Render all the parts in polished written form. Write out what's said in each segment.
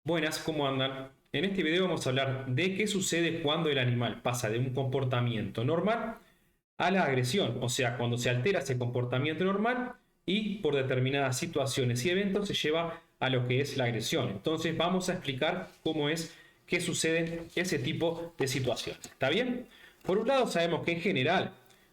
Buenas, ¿cómo andan? En este video vamos a hablar de qué sucede cuando el animal pasa de un comportamiento normal a la agresión, o sea, cuando se altera ese comportamiento normal y por determinadas situaciones y eventos se lleva a lo que es la agresión. Entonces vamos a explicar cómo es que suceden ese tipo de situaciones. ¿Está bien? Por un lado sabemos que en general,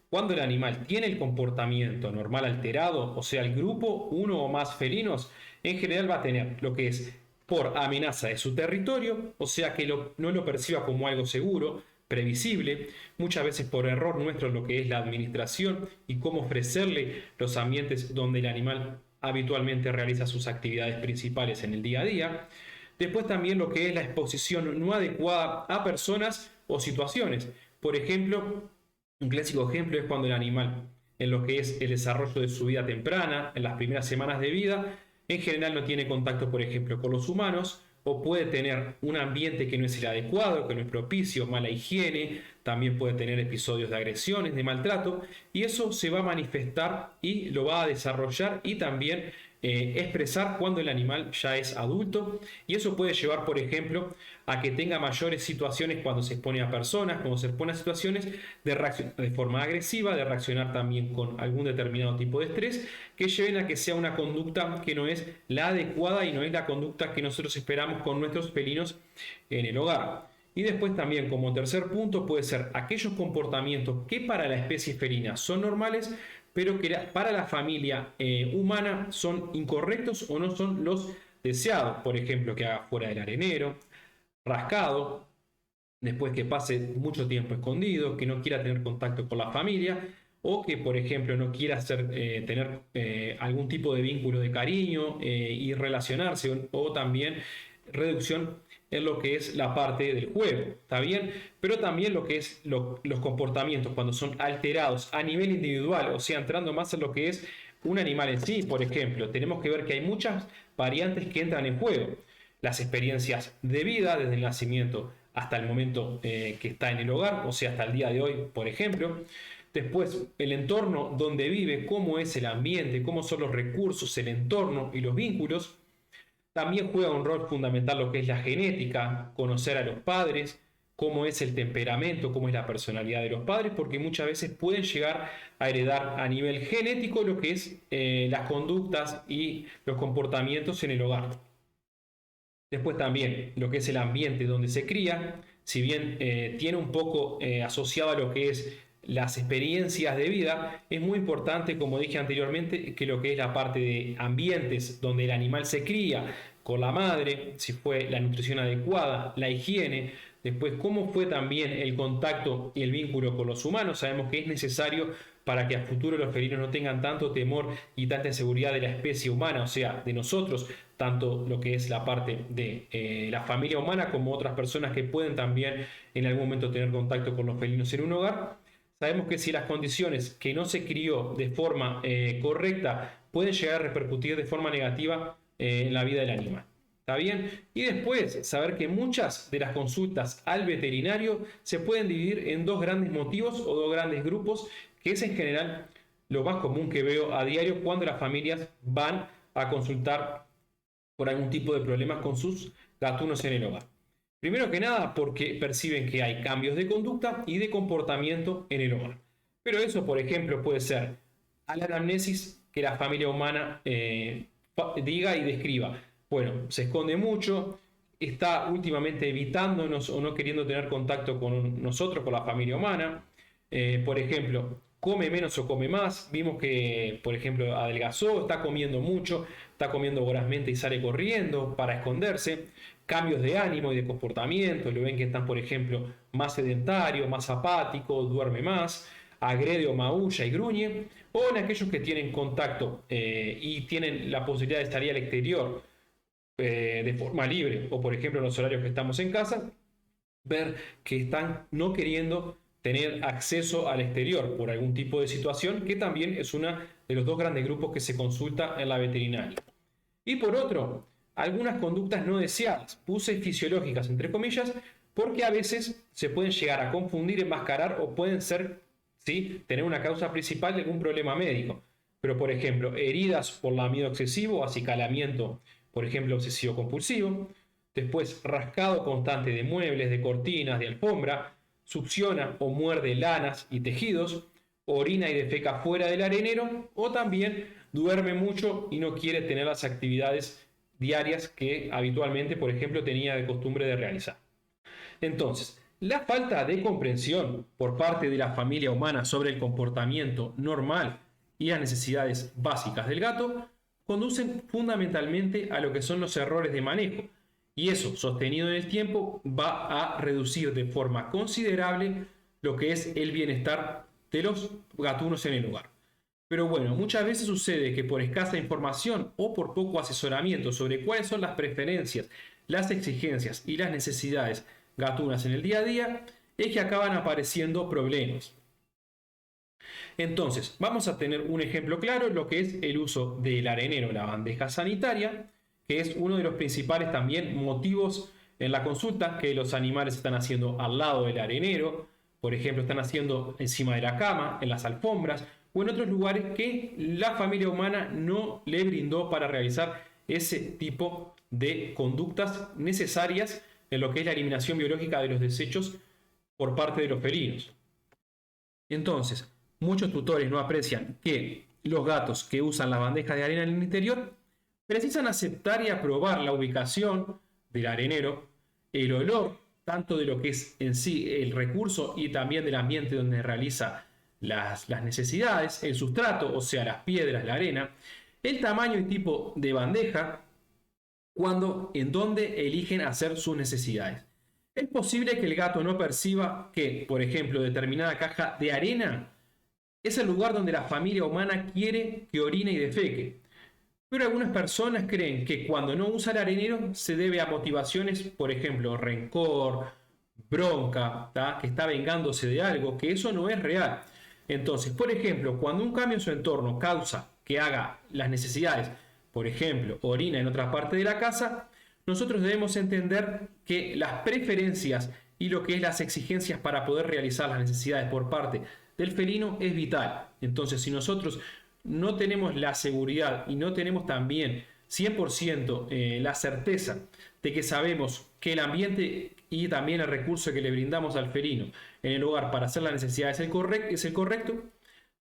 cuando el animal tiene el comportamiento normal alterado, o sea, el grupo, uno o más felinos, en general va a tener lo que es por amenaza de su territorio, o sea que no lo perciba como algo seguro, previsible, muchas veces por error nuestro en lo que es la administración y cómo ofrecerle los ambientes donde el animal habitualmente realiza sus actividades principales en el día a día. Después también lo que es la exposición no adecuada a personas o situaciones. Por ejemplo, un clásico ejemplo es cuando el animal, en lo que es el desarrollo de su vida temprana, en las primeras semanas de vida, en general no tiene contacto, por ejemplo, con los humanos o puede tener un ambiente que no es el adecuado, que no es propicio, mala higiene, también puede tener episodios de agresiones, de maltrato, y eso se va a manifestar y lo va a desarrollar y también expresar cuando el animal ya es adulto, y eso puede llevar, por ejemplo, a que tenga mayores situaciones cuando se expone a personas, cuando se expone a situaciones de reaccionar de forma agresiva, de reaccionar también con algún determinado tipo de estrés, que lleven a que sea una conducta que no es la adecuada y no es la conducta que nosotros esperamos con nuestros felinos en el hogar. Y después también como tercer punto puede ser aquellos comportamientos que para la especie felina son normales, pero que para la familia humana son incorrectos o no son los deseados. Por ejemplo, que haga fuera del arenero, rascado, después que pase mucho tiempo escondido, que no quiera tener contacto con la familia o que, por ejemplo, no quiera tener algún tipo de vínculo de cariño y relacionarse o también reducción en lo que es la parte del juego, ¿está bien? Pero también lo que es los comportamientos cuando son alterados a nivel individual, o sea, entrando más en lo que es un animal en sí, por ejemplo, tenemos que ver que hay muchas variantes que entran en juego. Las experiencias de vida desde el nacimiento hasta el momento que está en el hogar, o sea, hasta el día de hoy, por ejemplo. Después, el entorno donde vive, cómo es el ambiente, cómo son los recursos, el entorno y los vínculos. También juega un rol fundamental lo que es la genética, conocer a los padres, cómo es el temperamento, cómo es la personalidad de los padres, porque muchas veces pueden llegar a heredar a nivel genético lo que es las conductas y los comportamientos en el hogar. Después también lo que es el ambiente donde se cría, si bien tiene un poco asociado a lo que es las experiencias de vida, es muy importante, como dije anteriormente, que lo que es la parte de ambientes donde el animal se cría con la madre, si fue la nutrición adecuada, la higiene, después cómo fue también el contacto y el vínculo con los humanos. Sabemos que es necesario para que a futuro los felinos no tengan tanto temor y tanta inseguridad de la especie humana, o sea, de nosotros, tanto lo que es la parte de la familia humana como otras personas que pueden también en algún momento tener contacto con los felinos en un hogar. Sabemos que si las condiciones que no se crió de forma correcta pueden llegar a repercutir de forma negativa en la vida del animal. ¿Está bien? Y después, saber que muchas de las consultas al veterinario se pueden dividir en dos grandes motivos o dos grandes grupos, que es en general lo más común que veo a diario cuando las familias van a consultar por algún tipo de problemas con sus gatunos en el hogar. Primero que nada, porque perciben que hay cambios de conducta y de comportamiento en el hogar. Pero eso, por ejemplo, puede ser a la anamnesis que la familia humana diga y describa. Bueno, se esconde mucho, está últimamente evitándonos o no queriendo tener contacto con nosotros, con la familia humana. Por ejemplo, come menos o come más. Vimos que, por ejemplo, adelgazó, está comiendo mucho, está comiendo vorazmente y sale corriendo para esconderse. Cambios de ánimo y de comportamiento, lo ven que están, por ejemplo, más sedentario, más apático, duerme más, agrede o maulla y gruñe, o en aquellos que tienen contacto y tienen la posibilidad de salir al exterior de forma libre, o por ejemplo en los horarios que estamos en casa, ver que están no queriendo tener acceso al exterior por algún tipo de situación, que también es uno de los dos grandes grupos que se consulta en la veterinaria. Y por otro, algunas conductas no deseadas, puse fisiológicas entre comillas, porque a veces se pueden llegar a confundir, enmascarar o pueden ser, ¿sí?, tener una causa principal de algún problema médico. Pero por ejemplo, heridas por lamido excesivo, acicalamiento, por ejemplo, obsesivo compulsivo. después rascado constante de muebles, de cortinas, de alfombra, succiona o muerde lanas y tejidos, orina y defeca fuera del arenero, o también duerme mucho y no quiere tener las actividades diarias que habitualmente, por ejemplo, tenía de costumbre de realizar. Entonces, la falta de comprensión por parte de la familia humana sobre el comportamiento normal y las necesidades básicas del gato conducen fundamentalmente a lo que son los errores de manejo, y eso, sostenido en el tiempo, va a reducir de forma considerable lo que es el bienestar de los gatunos en el hogar. Pero bueno, muchas veces sucede que por escasa información o por poco asesoramiento sobre cuáles son las preferencias, las exigencias y las necesidades gatunas en el día a día, es que acaban apareciendo problemas. Entonces, vamos a tener un ejemplo claro, lo que es el uso del arenero, la bandeja sanitaria, que es uno de los principales también motivos en la consulta, que los animales están haciendo al lado del arenero, por ejemplo, están haciendo encima de la cama, en las alfombras o en otros lugares que la familia humana no le brindó para realizar ese tipo de conductas necesarias en lo que es la eliminación biológica de los desechos por parte de los felinos. Entonces, muchos tutores no aprecian que los gatos que usan las bandejas de arena en el interior precisan aceptar y aprobar la ubicación del arenero, el olor, tanto de lo que es en sí el recurso y también del ambiente donde realiza las necesidades, el sustrato, o sea, las piedras, la arena, el tamaño y tipo de bandeja, en donde eligen hacer sus necesidades. Es posible que el gato no perciba que, por ejemplo, determinada caja de arena es el lugar donde la familia humana quiere que orine y defeque. Pero algunas personas creen que cuando no usa el arenero se debe a motivaciones, por ejemplo, rencor, bronca, que está vengándose de algo, que eso no es real. Entonces, por ejemplo, cuando un cambio en su entorno causa que haga las necesidades, por ejemplo, orina en otra parte de la casa, nosotros debemos entender que las preferencias y lo que es las exigencias para poder realizar las necesidades por parte del felino es vital. Entonces, si nosotros no tenemos la seguridad y no tenemos también 100% la certeza de que sabemos que el ambiente y también el recurso que le brindamos al felino en el hogar para hacer las necesidades es el correcto,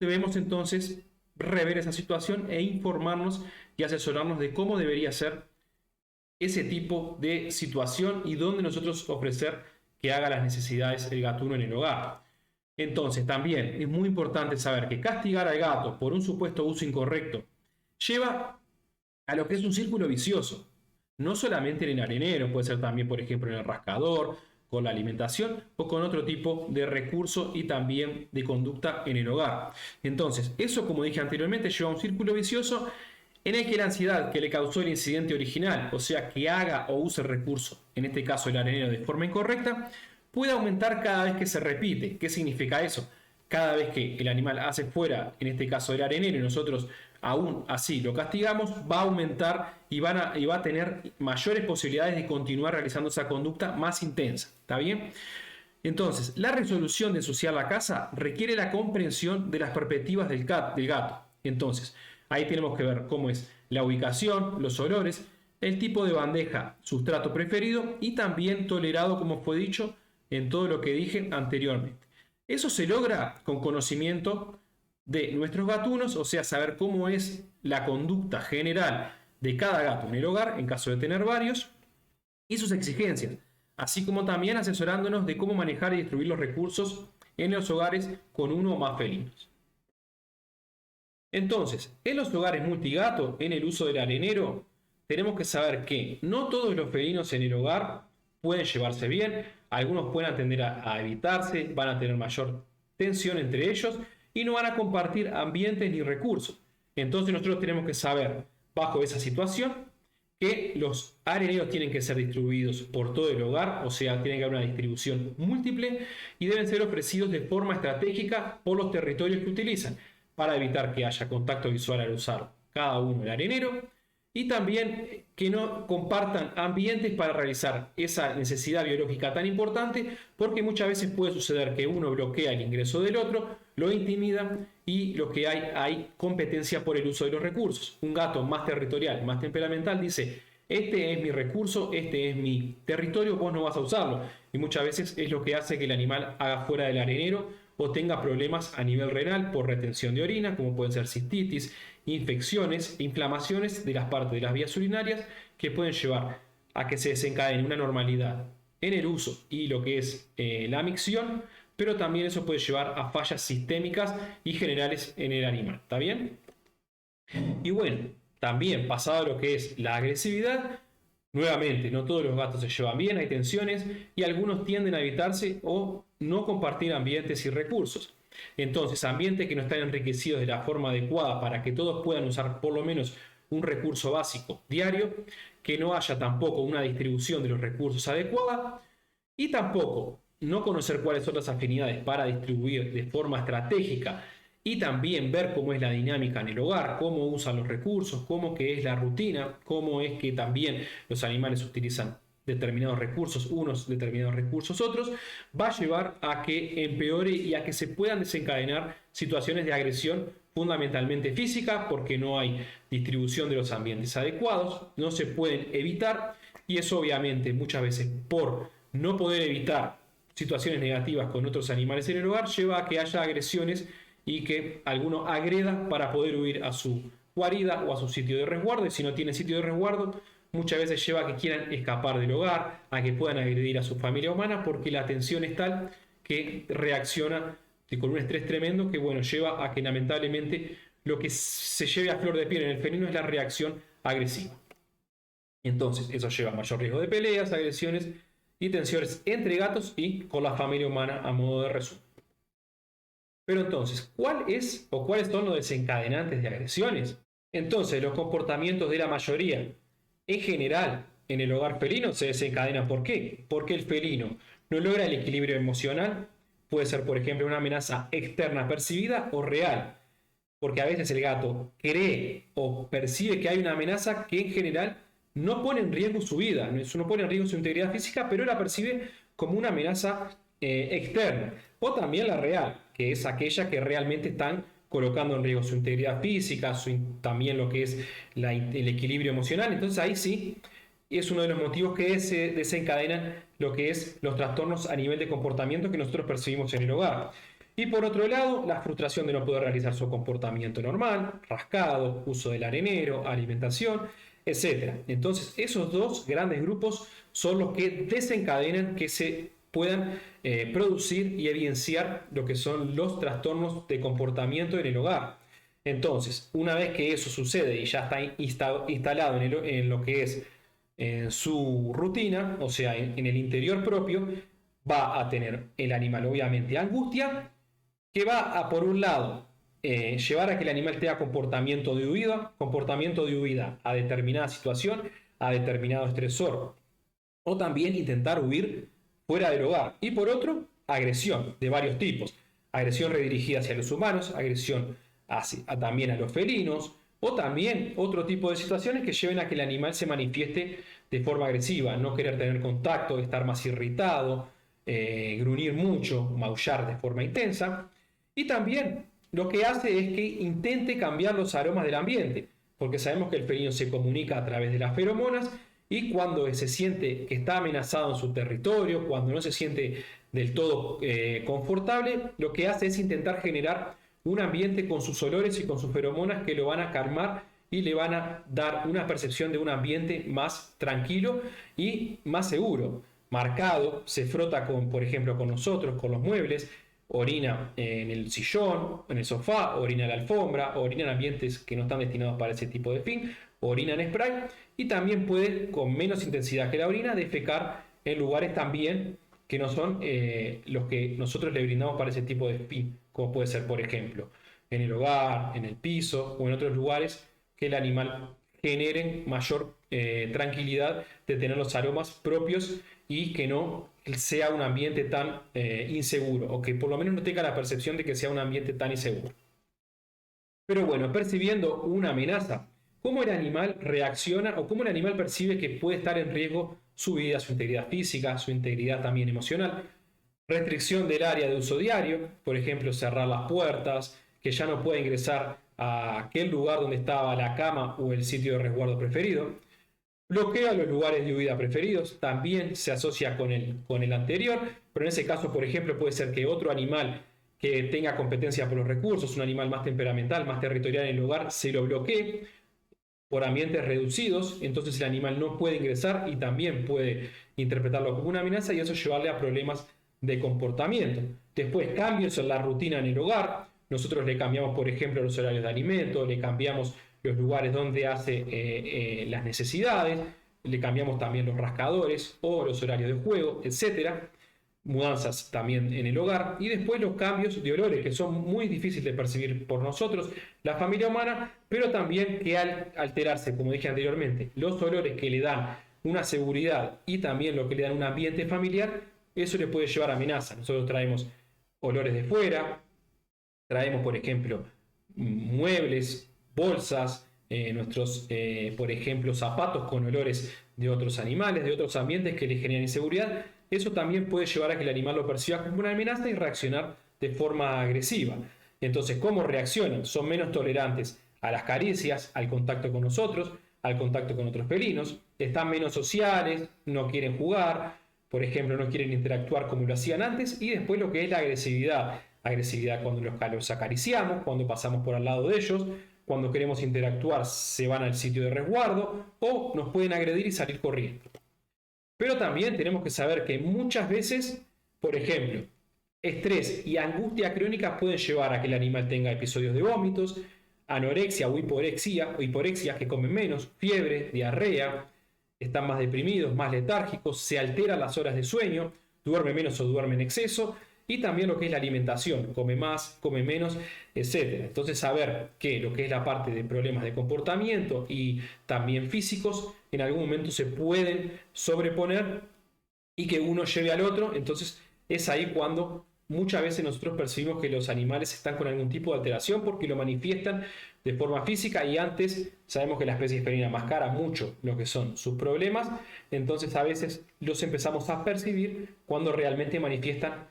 debemos entonces rever esa situación e informarnos y asesorarnos de cómo debería ser ese tipo de situación y dónde nosotros ofrecer que haga las necesidades el gatuno en el hogar. Entonces, también es muy importante saber que castigar al gato por un supuesto uso incorrecto lleva a lo que es un círculo vicioso. No solamente en el arenero, puede ser también, por ejemplo, en el rascador, con la alimentación o con otro tipo de recurso y también de conducta en el hogar. Entonces, eso, como dije anteriormente, lleva a un círculo vicioso en el que la ansiedad que le causó el incidente original, o sea, que haga o use el recurso, en este caso el arenero, de forma incorrecta, puede aumentar cada vez que se repite. ¿Qué significa eso? Cada vez que el animal hace fuera, en este caso el arenero, y nosotros aún así lo castigamos, va a aumentar y va a tener mayores posibilidades de continuar realizando esa conducta más intensa. ¿Está bien? Entonces, la resolución de ensuciar la casa requiere la comprensión de las perspectivas del gato. Entonces, ahí tenemos que ver cómo es la ubicación, los olores, el tipo de bandeja, sustrato preferido y también tolerado, como fue dicho, en todo lo que dije anteriormente. Eso se logra con conocimiento de nuestros gatunos, o sea, saber cómo es la conducta general de cada gato en el hogar, en caso de tener varios, y sus exigencias, así como también asesorándonos de cómo manejar y distribuir los recursos en los hogares con uno o más felinos. Entonces, en los hogares multigato, en el uso del arenero, tenemos que saber que no todos los felinos en el hogar pueden llevarse bien, algunos pueden tender a evitarse, van a tener mayor tensión entre ellos y no van a compartir ambientes ni recursos. Entonces nosotros tenemos que saber, bajo esa situación, que los areneros tienen que ser distribuidos por todo el hogar, o sea, tiene que haber una distribución múltiple y deben ser ofrecidos de forma estratégica por los territorios que utilizan, para evitar que haya contacto visual al usar cada uno el arenero, y también que no compartan ambientes para realizar esa necesidad biológica tan importante, porque muchas veces puede suceder que uno bloquea el ingreso del otro, lo intimida y lo que hay competencia por el uso de los recursos. Un gato más territorial, más temperamental dice: este es mi recurso, este es mi territorio, vos no vas a usarlo. Y muchas veces es lo que hace que el animal haga fuera del arenero o tenga problemas a nivel renal por retención de orina, como pueden ser cistitis, infecciones e inflamaciones de las partes de las vías urinarias que pueden llevar a que se desencadene una normalidad en el uso y lo que es la micción, pero también eso puede llevar a fallas sistémicas y generales en el animal. ¿Está bien? Y bueno, también pasado lo que es la agresividad, nuevamente, no todos los gatos se llevan bien, hay tensiones y algunos tienden a evitarse o no compartir ambientes y recursos. Entonces, ambientes que no están enriquecidos de la forma adecuada para que todos puedan usar por lo menos un recurso básico diario, que no haya tampoco una distribución de los recursos adecuada y tampoco no conocer cuáles son las afinidades para distribuir de forma estratégica y también ver cómo es la dinámica en el hogar, cómo usan los recursos, cómo que es la rutina, cómo es que también los animales utilizan determinados recursos, unos determinados recursos otros, va a llevar a que empeore y a que se puedan desencadenar situaciones de agresión fundamentalmente física, porque no hay distribución de los ambientes adecuados, no se pueden evitar y eso obviamente muchas veces por no poder evitar situaciones negativas con otros animales en el hogar lleva a que haya agresiones y que alguno agreda para poder huir a su guarida o a su sitio de resguardo, y si no tiene sitio de resguardo muchas veces lleva a que quieran escapar del hogar, a que puedan agredir a su familia humana, porque la tensión es tal que reacciona con un estrés tremendo que bueno, lleva a que lamentablemente lo que se lleve a flor de piel en el felino es la reacción agresiva. Entonces eso lleva a mayor riesgo de peleas, agresiones y tensiones entre gatos y con la familia humana a modo de resumen. Pero entonces, ¿cuál es o cuáles son los desencadenantes de agresiones? Entonces, los comportamientos de la mayoría, en general, en el hogar felino se desencadenan. ¿Por qué? Porque el felino no logra el equilibrio emocional. Puede ser, por ejemplo, una amenaza externa percibida o real. Porque a veces el gato cree o percibe que hay una amenaza que en general no pone en riesgo su vida, no pone en riesgo su integridad física, pero la percibe como una amenaza externa. O también la real, que es aquella que realmente están colocando en riesgo su integridad física, también lo que es el equilibrio emocional. Entonces ahí sí es uno de los motivos que se desencadenan lo que es los trastornos a nivel de comportamiento que nosotros percibimos en el hogar. Y por otro lado, la frustración de no poder realizar su comportamiento normal, rascado, uso del arenero, alimentación, etc. Entonces, esos dos grandes grupos son los que desencadenan que se puedan producir y evidenciar lo que son los trastornos de comportamiento en el hogar. Entonces, una vez que eso sucede y ya está instalado en lo que es en su rutina, o sea, en el interior propio, va a tener el animal obviamente angustia, que va a, por un lado, llevar a que el animal tenga comportamiento de huida a determinada situación, a determinado estresor, o también intentar huir fuera del hogar. Y por otro, agresión de varios tipos. Agresión redirigida hacia los humanos, agresión también a los felinos, o también otro tipo de situaciones que lleven a que el animal se manifieste de forma agresiva, no querer tener contacto, estar más irritado, gruñir mucho, maullar de forma intensa. Y también lo que hace es que intente cambiar los aromas del ambiente, porque sabemos que el felino se comunica a través de las feromonas y cuando se siente que está amenazado en su territorio, cuando no se siente del todo confortable, lo que hace es intentar generar un ambiente con sus olores y con sus feromonas que lo van a calmar y le van a dar una percepción de un ambiente más tranquilo y más seguro. Marcado, se frota con, por ejemplo, con nosotros, con los muebles, orina en el sillón, en el sofá, orina en la alfombra, orina en ambientes que no están destinados para ese tipo de fin, orina en spray y también puede, con menos intensidad que la orina, defecar en lugares también que no son los que nosotros le brindamos para ese tipo de fin, como puede ser, por ejemplo, en el hogar, en el piso o en otros lugares que el animal generen mayor tranquilidad de tener los aromas propios y que no sea un ambiente tan inseguro, o que por lo menos no tenga la percepción de que sea un ambiente tan inseguro. Pero bueno, percibiendo una amenaza, ¿cómo el animal reacciona o cómo el animal percibe que puede estar en riesgo su vida, su integridad física, su integridad también emocional? Restricción del área de uso diario, por ejemplo, cerrar las puertas, que ya no pueda ingresar a aquel lugar donde estaba la cama o el sitio de resguardo preferido. Bloquea los lugares de huida preferidos, también se asocia con el anterior, pero en ese caso, por ejemplo, puede ser que otro animal que tenga competencia por los recursos, un animal más temperamental, más territorial en el hogar, se lo bloquee por ambientes reducidos, entonces el animal no puede ingresar y también puede interpretarlo como una amenaza y eso llevarle a problemas de comportamiento. Después, cambios en la rutina en el hogar, nosotros le cambiamos, por ejemplo, los horarios de alimento, le cambiamos los lugares donde hace las necesidades, le cambiamos también los rascadores o los horarios de juego, etcétera. Mudanzas también en el hogar y después los cambios de olores que son muy difíciles de percibir por nosotros, la familia humana, pero también que al alterarse, como dije anteriormente, los olores que le dan una seguridad y también lo que le dan un ambiente familiar, eso le puede llevar a amenazas. Nosotros traemos olores de fuera, traemos por ejemplo muebles, bolsas, por ejemplo, zapatos con olores de otros animales, de otros ambientes que le generan inseguridad. Eso también puede llevar a que el animal lo perciba como una amenaza y reaccionar de forma agresiva. Entonces, ¿cómo reaccionan? Son menos tolerantes a las caricias, al contacto con nosotros, al contacto con otros felinos, están menos sociales, no quieren jugar, por ejemplo, no quieren interactuar como lo hacían antes, y después lo que es la agresividad. Agresividad cuando los acariciamos, cuando pasamos por al lado de ellos, cuando queremos interactuar se van al sitio de resguardo o nos pueden agredir y salir corriendo. Pero también tenemos que saber que muchas veces, por ejemplo, estrés y angustia crónica pueden llevar a que el animal tenga episodios de vómitos, anorexia o hiporexia, que comen menos, fiebre, diarrea, están más deprimidos, más letárgicos, se alteran las horas de sueño, duerme menos o duerme en exceso, y también lo que es la alimentación, come más, come menos, etc. Entonces saber que lo que es la parte de problemas de comportamiento y también físicos, en algún momento se pueden sobreponer y que uno lleve al otro, entonces es ahí cuando muchas veces nosotros percibimos que los animales están con algún tipo de alteración porque lo manifiestan de forma física y antes sabemos que la especie felina mascara mucho lo que son sus problemas, entonces a veces los empezamos a percibir cuando realmente manifiestan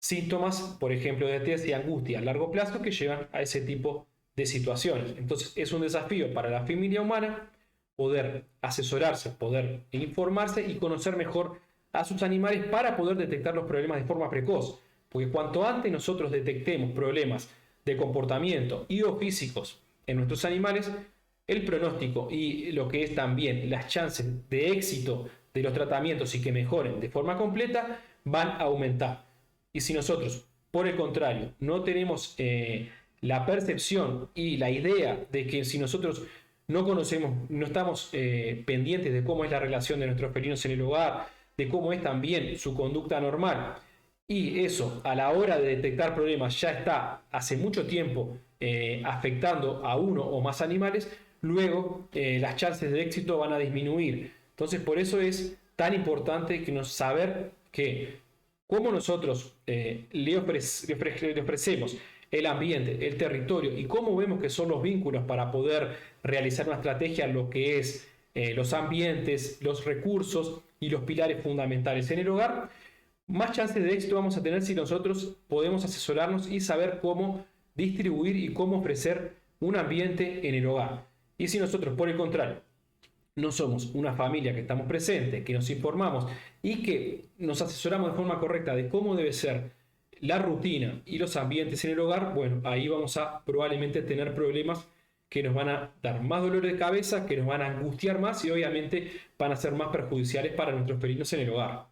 síntomas, por ejemplo, de estrés y angustia a largo plazo que llevan a ese tipo de situaciones. Entonces es un desafío para la familia humana poder asesorarse, poder informarse y conocer mejor a sus animales para poder detectar los problemas de forma precoz. Porque cuanto antes nosotros detectemos problemas de comportamiento y o físicos en nuestros animales, el pronóstico y lo que es también las chances de éxito de los tratamientos y que mejoren de forma completa van a aumentar. Y si nosotros, por el contrario, no tenemos la percepción y la idea de que si nosotros no conocemos, no estamos pendientes de cómo es la relación de nuestros felinos en el hogar, de cómo es también su conducta normal, y eso a la hora de detectar problemas ya está hace mucho tiempo afectando a uno o más animales, luego las chances de éxito van a disminuir. Entonces por eso es tan importante que nos saber que cómo nosotros le ofrecemos el ambiente, el territorio y cómo vemos que son los vínculos para poder realizar una estrategia en lo que es los ambientes, los recursos y los pilares fundamentales en el hogar, más chances de éxito vamos a tener si nosotros podemos asesorarnos y saber cómo distribuir y cómo ofrecer un ambiente en el hogar. Y si nosotros, por el contrario, no somos una familia que estamos presentes, que nos informamos y que nos asesoramos de forma correcta de cómo debe ser la rutina y los ambientes en el hogar, bueno, ahí vamos a probablemente tener problemas que nos van a dar más dolor de cabeza, que nos van a angustiar más y obviamente van a ser más perjudiciales para nuestros felinos en el hogar.